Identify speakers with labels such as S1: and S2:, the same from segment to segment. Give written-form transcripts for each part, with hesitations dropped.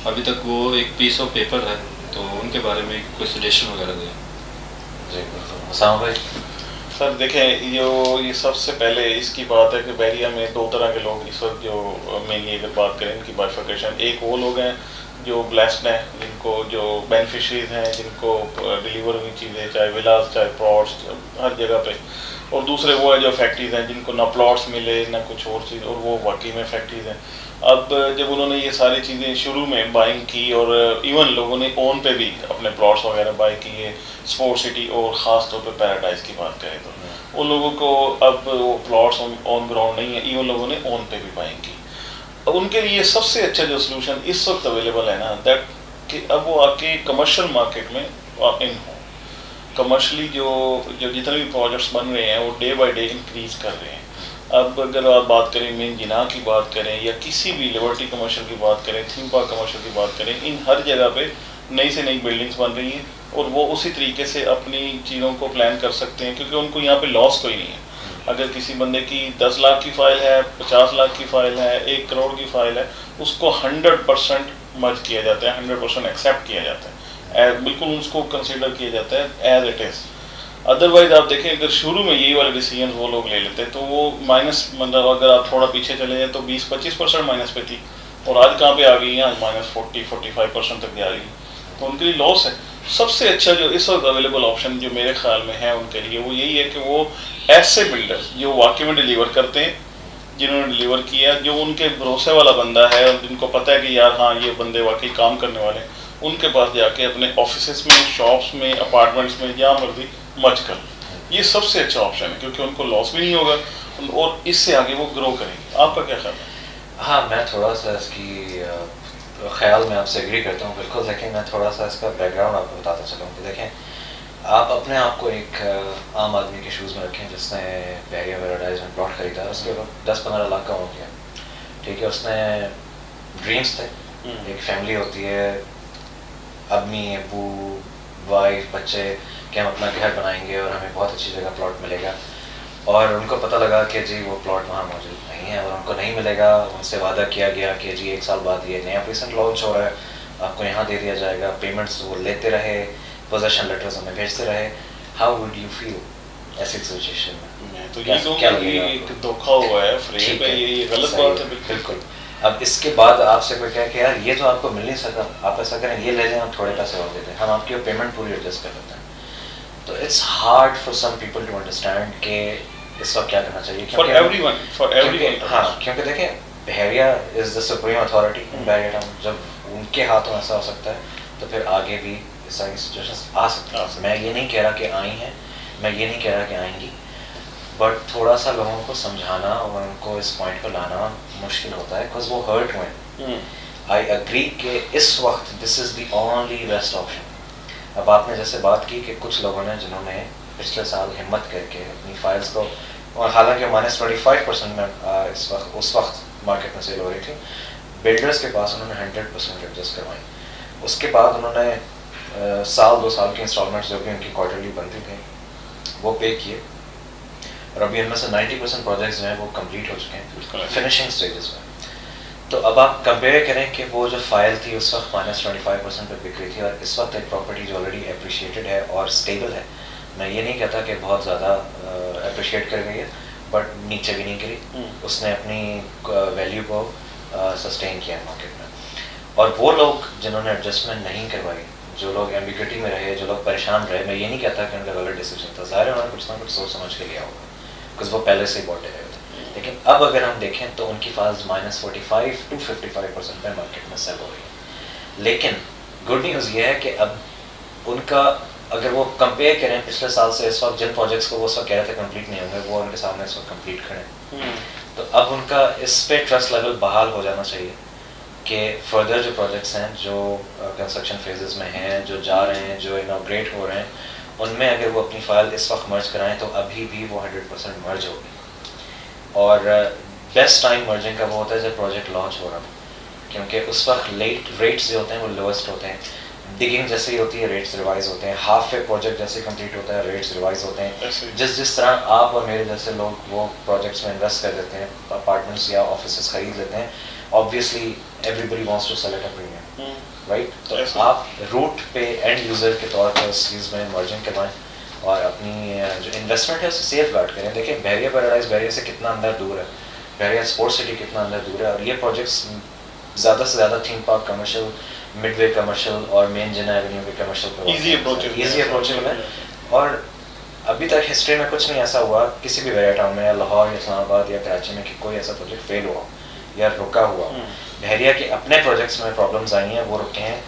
S1: ابھی تک وہ ایک پیس آف پیپر ہے، تو ان کے بارے میں کوئی سجیشن وغیرہ دیں.
S2: جی بالکل. حسام بھائی.
S3: سر دیکھیں یہ سب سے پہلے اس کی بات ہے کہ بحریہ میں دو طرح کے لوگ اس وقت جو مینلی اگر بات کریں ان کی بائفرکیشن، ایک وہ لوگ ہیں جو بلیسڈ ہیں، جن کو جو بینیفیشریز ہیں، جن کو ڈیلیور ہوئی چیزیں چاہے ولاز چاہے پلاٹس ہر جگہ پہ، اور دوسرے وہ ہیں جو فیکٹریز ہیں جن کو نہ پلاٹس ملے نہ کچھ اور چیز، اور وہ واقعی میں فیکٹریز ہیں. اب جب انہوں نے یہ ساری چیزیں شروع میں بائنگ کی، اور ایون لوگوں نے اون پہ بھی اپنے پلاٹس وغیرہ بائی کیے، اسپورٹ سٹی اور خاص طور پہ پیراڈائز کی بات کریں تو ان لوگوں کو اب وہ پلاٹس آن گراؤنڈ نہیں ہے، ایون لوگوں نے اون پہ بھی بائنگ کی. اب ان کے لیے سب سے اچھا جو سلوشن اس وقت اویلیبل ہے نا دیٹ کہ اب وہ آ کے کمرشل مارکیٹ میں ان ہوں. کمرشلی جو جتنے بھی پروجیکٹس بن رہے ہیں وہ ڈے بائی ڈے انکریز کر رہے ہیں. اب اگر آپ بات کریں مین جناح کی بات کریں یا کسی بھی لیبرٹی کمرشل کی بات کریں، تھیم پارک کمرشل کی بات کریں، ان ہر جگہ پہ نئی سے نئی بلڈنگس بن رہی ہیں، اور وہ اسی طریقے سے اپنی چیزوں کو پلان کر سکتے ہیں کیونکہ ان کو یہاں پہ لاس کوئی نہیں ہے. اگر کسی بندے کی 10 لاکھ کی فائل ہے، 50 لاکھ کی فائل ہے، 1 کروڑ کی فائل ہے، اس کو 100% مرج کیا جاتا ہے، 100% ایکسیپٹ کیا جاتا ہے، بالکل اس کو کنسیڈر کیا جاتا ہے ایز اٹ از. ادروائز آپ دیکھیں اگر شروع میں یہی والے ڈیسیجن وہ لوگ لے لیتے تو وہ مائنس، مطلب اگر آپ تھوڑا پیچھے چلے جائیں تو 20-25% مائنس پہ تھی، اور آج کہاں پہ آ گئی ہیں؟ آج -40-45% تک جا رہی ہے. تو ان کے لیے لاس ہے. سب سے اچھا جو اس وقت اویلیبل آپشن جو میرے خیال میں ہے ان کے لیے وہ یہی ہے کہ وہ ایسے بلڈرز جو واقعی میں ڈیلیور کرتے ہیں، جنہوں نے ڈیلیور کیا، جو ان کے بھروسے والا بندہ ہے اور جن کو پتہ ہے کہ یار ہاں یہ بندے واقعی کام کرنے والے ہیں، ان کے پاس جا کے اپنے آفیسز میں، شاپس میں، اپارٹمنٹس میں جہاں مرضی مرج کر. یہ سب سے اچھا آپشن ہے کیونکہ ان کو لاس بھی نہیں ہوگا اور اس سے آگے وہ گرو کریں گے. آپ کا کیا خیال ہے؟
S2: ہاں میں تھوڑا سا اس کی خیال میں آپ سے ایگری کرتا ہوں بالکل، لیکن میں تھوڑا سا اس کا بیک گراؤنڈ آپ کو بتاتا چلوں کہ دیکھیں آپ اپنے آپ کو ایک عام آدمی کے شوز میں رکھیں جس نے بحریہ پیراڈائز میں پلاٹ خریدا، اس کے وقت 10-15 لاکھ کا ہو گیا، ٹھیک ہے. اس نے ڈریمز تھے، ایک فیملی ہوتی ہے، امی ابو وائف بچے، کہ ہم اپنا گھر بنائیں گے اور ہمیں بہت اچھی جگہ پلاٹ ملے گا، اور ان کو پتہ لگا کہ جی وہ پلاٹ وہاں موجود نہیں ہے اور ان کو نہیں ملے گا. ان سے وعدہ کیا گیا کہ جی 1 سال بعد یہ نیا ریسنٹ لانچ ہو رہا ہے، آپ کو یہاں دے دیا جائے گا. پیمنٹس وہ لیتے رہے، پوزیشن لیٹرز ہمیں بھیجتے رہے. ہاؤ وڈ یو فیل ایسی سچویشن میں؟
S3: تو یہ کیا ایک دھوکا ہوا ہے، فریب ہے، یہ غلط بات ہے.
S2: بالکل. اب اس کے بعد آپ سے کوئی کہے کہ یار یہ تو آپ کو مل نہیں سکتا، آپ ایسا کریں یہ لے لیں، ہم تھوڑے پیسے اور دے دیں، ہم آپ کی پیمنٹ پوری ایڈجسٹ کر لیتے ہیں. تو it's hard for some people to understand کہ اس وقت کیا کرنا چاہیے. ہاں کیونکہ دیکھیں بحریہ از دا سپریم اتھارٹی ان بحریہ ٹاؤن. جب ان کے ہاتھوں ایسا ہو سکتا ہے تو پھر آگے بھی اس طرح کی سچویشنز آ سکتی ہیں. میں یہ نہیں کہہ رہا کہ آئی ہیں، میں یہ نہیں کہہ رہا کہ آئیں گی، بٹ تھوڑا سا لوگوں کو سمجھانا اور ان کو اس پوائنٹ کو لانا مشکل ہوتا ہے بیکاز وہ ہرٹ ہوئے. آئی اگری کہ اس وقت دس از دی اونلی بیسٹ آپشن. اب آپ نے جیسے بات کی کہ کچھ لوگوں نے جنہوں نے پچھلے سال ہمت کر کے اپنی فائلز کو، اور حالانکہ -25% میں اس وقت مارکیٹ میں سیل ہو رہی تھی، بلڈرز کے پاس انہوں نے 100% ایڈجسٹ کروائی. اس کے بعد انہوں نے 1-2 سال کی انسٹالمنٹس جو بھی ان کی کوارٹرلی بنتی تھیں وہ پے کیے، اور ابھی ان میں سے 90% پروجیکٹس جو ہیں وہ کمپلیٹ ہو چکے ہیں فنشنگ اسٹیجز میں. تو اب آپ کمپیئر کریں کہ وہ جو فائل تھی اس وقت -25% پہ بک رہی تھی، اور اس وقت ایک پراپرٹی جو آلریڈی اپریشیٹڈ ہے اور اسٹیبل ہے. میں یہ نہیں کہتا کہ بہت زیادہ اپریشیٹ کر گئی ہے بٹ نیچے بھی نہیں گری، اس نے اپنی ویلیو کو سسٹین کیا مارکیٹ میں. اور وہ لوگ جنہوں نے ایڈجسٹمنٹ نہیں کروائی، جو لوگ ایمبیگوٹی میں رہے، جو لوگ پریشان رہے، میں یہ نہیں کہتا کہ ان کا غلط ڈیسیجن تھا، ظاہر ہے انہوں نے کچھ نہ کچھ سوچ سمجھ کے لیا ہوگا بیکاز وہ پہلے سے ہی بہت ڈرے ہوتے. لیکن اب اگر ہم دیکھیں تو ان کی فائلز -45 to 55% پہ مارکیٹ میں سیل ہو رہی ہے. لیکن گڈ نیوز یہ ہے کہ اب ان کا اگر وہ کمپیئر کریں پچھلے سال سے اس وقت، جن پروجیکٹس کو وہ اس وقت کہہ رہے تھے کمپلیٹ نہیں ہوں گے، وہ ان کے سامنے اس وقت کمپلیٹ کھڑے ہیں. تو اب ان کا اس پہ ٹرسٹ لیول بحال ہو جانا چاہیے کہ فردر جو پروجیکٹس ہیں جو کنسٹرکشن فیزز میں ہیں، جو جا رہے ہیں، جو انوگریٹ ہو رہے ہیں، ان میں اگر وہ اپنی فائل اس وقت مرج کرائیں تو ابھی بھی وہ 100% مرج ہوگی. اور بیسٹ ٹائم مرجنگ کا وہ ہوتا ہے جب پروجیکٹ لانچ ہو رہا ہو، کیونکہ اس وقت لیٹ ریٹس جو ہوتے ہیں وہ لوئسٹ ہوتے ہیں. ڈگنگ جیسے ہی ہوتی ہے ریٹس ریوائز ہوتے ہیں, ہاف اے پروجیکٹ جیسے کمپلیٹ ہوتا ہے ریٹس ریوائز ہوتے ہیں. جس طرح آپ اور میرے جیسے لوگ وہ پروجیکٹس میں انویسٹ کر دیتے ہیں, اپارٹمنٹس یا آفیسز خرید لیتے ہیں, obviously everybody wants to sell at a premium, right? تو آپ روٹ پہ اینڈ یوزر کے طور پر اس چیز میں مارجن کروائیں اور اپنی جو انویسٹمنٹ ہے اسے سیف گارڈ کریں. دیکھیں بحریہ پیراڈائز بحریہ سے کتنا اندر دور ہے, بحریہ اسپورٹس سٹی کتنا اندر دور ہے, اور یہ پروجیکٹس زیادہ سے زیادہ تھیم پارک کمرشل, مڈ وے کمرشل اور مین جنا ایونیو کے کمرشل ایزی اپروچیبل ہے. اور ابھی تک ہسٹری میں کچھ نہیں ایسا ہوا کسی بھی بحریہ ٹاؤن میں یا لاہور یا اسلام آباد یا کراچی میں کہ کوئی ایسا پروجیکٹ فیل ہوا یا رکا ہوا. بحریہ کے اپنے پروجیکٹس میں پرابلمز آئی ہیں, وہ رکے ہیں,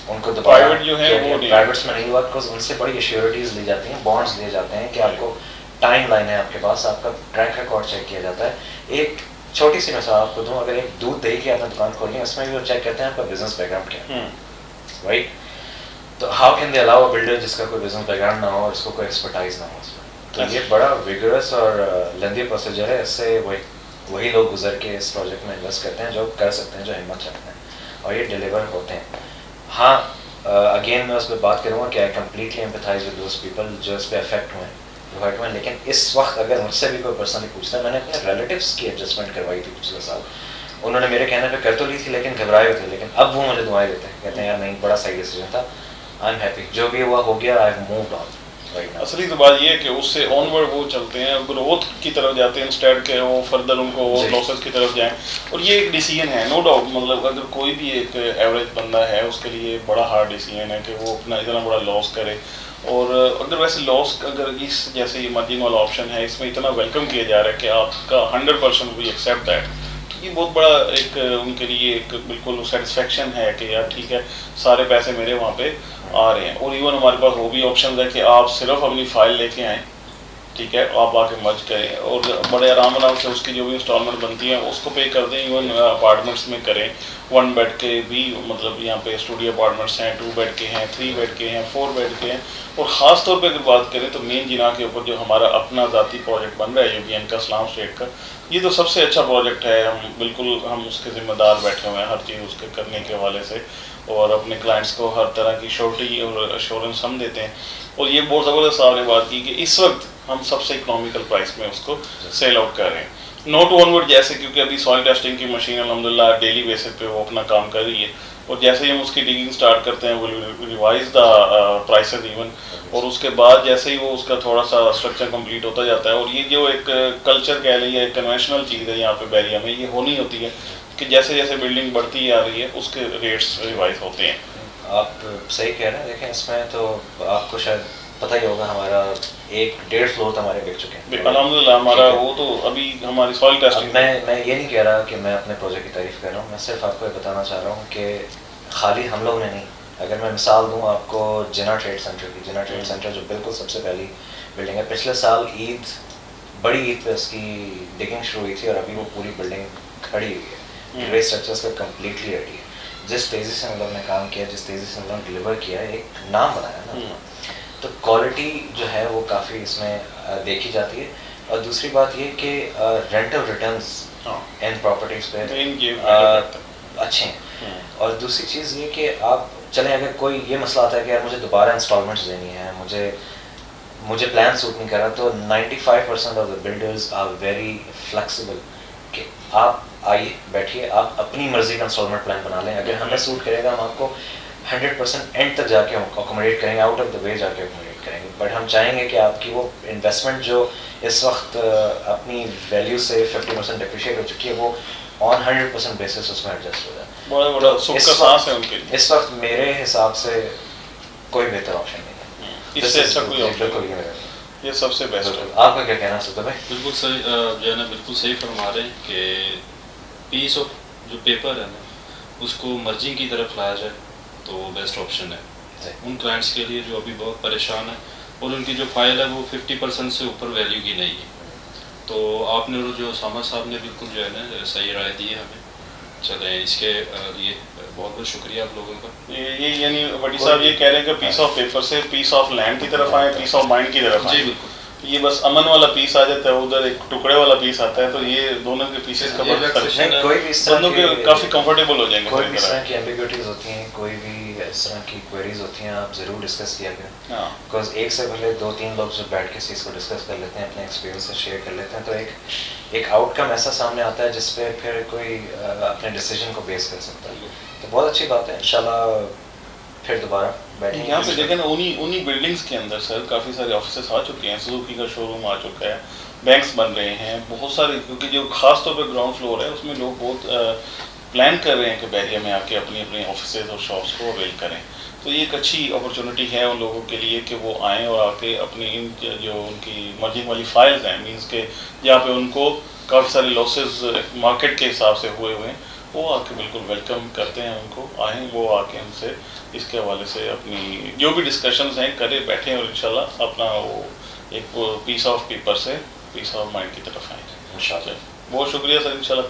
S2: ان کو دوبارہ پرائیویٹس میں نہیں ہوا بیکاز ان سے بڑی ایشیورٹیز لی جاتی ہیں, بانڈس لیے جاتے ہیں کہ آپ کو ٹائم لائن ہے آپ کے پاس, آپ کا ٹریک ریکارڈ چیک کیا جاتا ہے. ایک چھوٹی سی مثال آپ کو دوں, اگر ایک دودھ دہی کی آپ نے دکان کھولی ہے اس میں بھی وہ چیک کرتے ہیں آپ کا بزنس بیک گراؤنڈ کیا ہے, رائٹ؟ تو how can they allow a builder جس کا کوئی بزنس بیک گراؤنڈ نہ ہو اور اس کو کوئی ایکسپرٹائز نہ ہو اس میں؟ تو یہ بڑا ویگرس اور لیندی پروسیجر ہے. اس سے وہی لوگ گزر کے اس پروجیکٹ میں انویسٹ کرتے ہیں جو کر سکتے ہیں, جو ہمت رکھتے ہیں, اور یہ ڈیلیور ہوتے ہیں. ہاں اگین میں اس پہ بات کروں گا کہ I completely empathize with those people جو اس پہ افیکٹ ہوئے ہیں, لیکن اس وقت اگر مجھ سے بھی کوئی پرسنلی پوچھتا ہے, میں نے اپنے ریلیٹیوس کی ایڈجسٹمنٹ کروائی تھی پچھلے سال, انہوں نے میرے کہنے پہ کر تو لی تھی لیکن گھبرائے ہوئے تھے, لیکن اب وہ مجھے دعائیں دیتے ہیں, کہتے ہیں یار نہیں بڑا صحیح ڈیسیجن تھا, آئی ایم ہیپی, جو بھی ہوا ہو گیا, آئی ہیو مووڈ آن.
S3: اصلی تو بات یہ ہے کہ اس سے آن ورڈ وہ چلتے ہیں, گروتھ کی طرف جاتے ہیں انسٹیڈ کہ وہ فردر ان کو لاسز کی طرف جائیں. اور یہ ایک ڈیسیجن ہے نو ڈاؤٹ, مطلب اگر کوئی بھی ایک ایوریج بندہ ہے اس کے لیے بڑا ہارڈ ڈیسیجن ہے کہ وہ اپنا اتنا بڑا لاس کرے. اور اگر ویسے لاس اگر اس جیسے ایمرجنگ والا آپشن ہے اس میں اتنا ویلکم کیا جا رہا ہے کہ آپ کا 100% وی ایکسیپٹ دیٹ, تو یہ بہت بڑا ایک ان کے لیے ایک بالکل سیٹسفیکشن ہے کہ یار ٹھیک ہے سارے پیسے میرے وہاں پہ آ رہے ہیں. اور ایون ہمارے پاس وہ بھی آپشن ہے کہ آپ صرف اپنی فائل لے کے آئیں, ٹھیک ہے, آپ آ کے مرج کریں اور بڑے آرام سے اس کی جو بھی انسٹالمنٹ بنتی ہیں اس کو پے کر دیں. ایون اپارٹمنٹس میں کریں, 1 بیڈ کے بھی مطلب یہاں پہ اسٹوڈیو اپارٹمنٹس ہیں, 2 بیڈ کے ہیں, 3 بیڈ کے ہیں, 4 بیڈ کے ہیں. اور خاص طور پہ اگر بات کریں تو مین جنا کے اوپر جو ہمارا اپنا ذاتی پروجیکٹ بن رہا ہے UBN کا, اسلام اسٹیٹ کا, یہ تو سب سے اچھا پروجیکٹ ہے. ہم اس کے ذمہ دار بیٹھے ہوئے ہیں ہر چیز اس کے کرنے کے حوالے سے, اور اپنے کلائنٹس کو ہر طرح کی شورٹی اور ایشورنس ہم دیتے ہیں. اور یہ بہت زبردست صاحب نے بات کی کہ اس وقت ہم سب سے اکنامیکل پرائس میں اس کو سیل آؤٹ کر رہے ہیں, نوٹ آن ورڈ جیسے, کیونکہ ابھی سوائل ٹیسٹنگ کی مشین الحمدللہ ڈیلی بیسس پہ وہ اپنا کام کر رہی ہے, اور جیسے ہی ہم اس کی ڈگنگ سٹارٹ کرتے ہیں وہ ریوائز دا پرائسز ایون, اور اس کے بعد جیسے ہی وہ اس کا تھوڑا سا اسٹرکچر کمپلیٹ ہوتا جاتا ہے. اور یہ جو ایک کلچر کہہ لیے ایک کنونشنل چیز ہے یہاں پہ بحریہ میں, یہ ہونی ہوتی ہے کہ جیسے جیسے بلڈنگ بڑھتی آ رہی ہے اس کے ریٹس ریوائز ہوتے ہیں.
S2: آپ صحیح کہہ رہے ہیں. دیکھیں اس میں تو آپ کو شاید پتہ ہی ہوگا ہمارا 1.5 فلور تو ہمارے بک چکے ہیں
S3: الحمدللہ. ہمارا وہ تو ابھی ہماری سوائل ٹیسٹنگ,
S2: میں یہ نہیں کہہ رہا کہ میں اپنے پروجیکٹ کی تعریف کر رہا ہوں, میں صرف آپ کو یہ بتانا چاہ رہا ہوں کہ خالی ہم لوگ نے نہیں. اگر میں مثال دوں آپ کو جنا ٹریڈ سینٹر کی, جنا ٹریڈ سینٹر جو بالکل سب سے پہلی بلڈنگ ہے, پچھلے سال عید بڑی عید پہ اس کی ڈگنگ شروع ہوئی تھی اور ابھی وہ پوری بلڈنگ کھڑی ہوئی ہے, گرے اسٹرکچرس کا کمپلیٹلی ریڈی ہے. جس تیزی سے ہم لوگ نے کام کیا, جس تیزی سے ہم لوگ نے ڈلیور کیا ہے, ایک نام بنایا نا, تو کوالٹی جو ہے وہ کافی اس میں دیکھی جاتی ہے. اور دوسری بات یہ کہ رینٹل ریٹرنز ان پراپرٹیز پہ اچھے ہیں. اور دوسری چیز یہ کہ آپ چلیں اگر کوئی یہ مسئلہ آتا ہے کہ یار مجھے دوبارہ انسٹالمنٹس دینی ہے, مجھے پلان سوٹ نہیں کر رہا, تو 95% of the builders are very flexible کہ آپ آئیے بیٹھیے, آپ اپنی مرضی کا انسٹالمنٹ پلان بنا لیں. اگر ہمیں سوٹ کرے گا ہم آپ کو 100% اینڈ تک جا کے اکوموڈیٹ کریں گے, آؤٹ آف دا وے جا کے اکوموڈیٹ کریں گے. بٹ ہم چاہیں گے کہ آپ کی وہ انویسٹمنٹ جو اس وقت اپنی ویلیو سے 50% ڈپریشیٹ ہو چکی ہے وہ آن 100% بیسس اس میں ایڈجسٹ ہو جائے. اس وقت میرے حساب سے کوئی بہتر آپشن نہیں ہے,
S3: اس سے اچھا کوئی آپشن, یہ سب سے بیسٹ ہے.
S2: آپ کا کیا کہنا ہے سدھر بھائی؟
S1: بالکل صحیح جو ہے نا, بالکل صحیح فرما رہے ہیں کہ پیس آف جو پیپر ہے نا اس کو مرجنگ کی طرف لایا جائے تو وہ بیسٹ آپشن ہے ان کلائنٹس کے لیے جو ابھی بہت پریشان ہیں اور ان کی جو فائل ہے وہ 50% سے اوپر ویلیو کی نہیں ہے. تو آپ نے جو اسامہ صاحب نے بالکل جو ہے نا صحیح رائے دی ہے ہمیں. چلیں اس کے لیے بہت بہت شکریہ آپ لوگوں کا.
S3: یہ یعنی وڈی صاحب یہ کہہ رہے ہیں کہ پیس آف پیپر سے پیس آف لینڈ کی طرف آئیں, پیس آف مائنڈ کی طرف آئیں.
S1: جی بالکل.
S3: یہ بس امن والا پیس آ جاتا ہے, ادھر ایک ٹکڑے والا پیس آتا ہے, تو یہ دونوں کے پیسز کا
S2: کوئی بھی اس طرح
S3: بندوں کے کافی کمفرٹیبل ہو جائیں گے.
S2: کوئی بھی اس طرح کی ایمبیگوٹیز ہوتی ہیں, کوئی بھی اس طرح کی کوئریز ہوتی ہیں, آپ ضرور ڈسکس کیا کریں. بیکاز ایک سے پہلے 2-3 لوگ جو بیٹھ کے اس چیز کو ڈسکس کر لیتے ہیں, اپنے ایکسپیرینس سے شیئر کر لیتے ہیں, تو ایک آؤٹ کم ایسا سامنے آتا ہے جس پہ پھر کوئی اپنے ڈیسیجن کو بیس کر سکتا ہے. تو بہت اچھی بات ہے, انشاءاللہ پھر دوبارہ بیٹھیں.
S3: یہاں پہ دیکھیں نا, انہی بلڈنگس کے اندر سر کافی سارے آفیسز آ چکے ہیں, سزوکی کا شو روم آ چکا ہے, بینکس بن رہے ہیں بہت سارے, کیونکہ جو خاص طور پہ گراؤنڈ فلور ہے اس میں لوگ بہت پلان کر رہے ہیں کہ بحریہ میں آ کے اپنی آفیسز اور شاپس کو اویل کریں. تو یہ ایک اچھی اپرچونٹی ہے ان لوگوں کے لیے کہ وہ آئیں اور آ کے اپنی ان جو ان کی مرجنگ والی فائلز ہیں, مینس کہ جہاں پہ ان کو کافی سارے لاسز مارکیٹ کے حساب سے ہوئے ہیں, وہ آ کے بالکل ویلکم کرتے ہیں ان کو, آئیں وہ آ کے ان سے اس کے حوالے سے اپنی جو بھی ڈسکشنز ہیں کرے, بیٹھیں, اور انشاءاللہ اپنا وہ ایک پیس آف پیپر سے پیس آف مائنڈ کی طرف آئیں.
S2: انشاءاللہ.
S3: بہت شکریہ سر, انشاءاللہ.